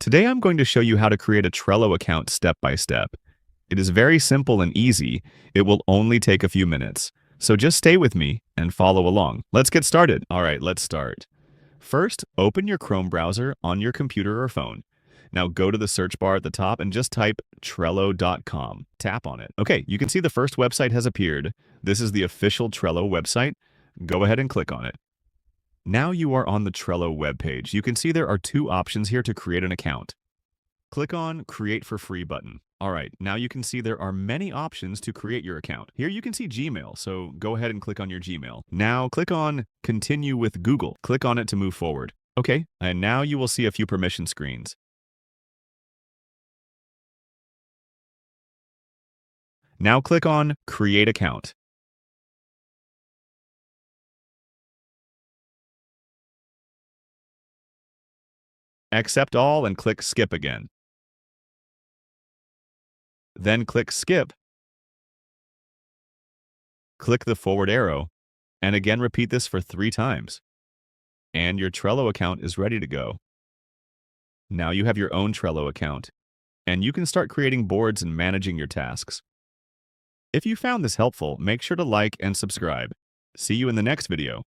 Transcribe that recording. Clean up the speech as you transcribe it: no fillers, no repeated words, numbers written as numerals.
Today I'm going to show you how to create a Trello account step by step. It is very simple and easy. It will only take a few minutes. So just stay with me and follow along. Let's get started. All right, let's start. First, open your Chrome browser on your computer or phone. Now go to the search bar at the top and just type Trello.com. Tap on it. Okay, you can see the first website has appeared. This is the official Trello website. Go ahead and click on it. Now you are on the Trello webpage. You can see there are two options here to create an account. Click on Create for Free button. All right, now you can see there are many options to create your account. Here you can see Gmail, so go ahead and click on your Gmail. Now click on Continue with Google. Click on it to move forward. Okay, and now you will see a few permission screens. Now click on Create Account. Accept all and click Skip again. Then click Skip. Click the forward arrow, and again repeat this for 3 times. And your Trello account is ready to go. Now you have your own Trello account, and you can start creating boards and managing your tasks. If you found this helpful, make sure to like and subscribe. See you in the next video.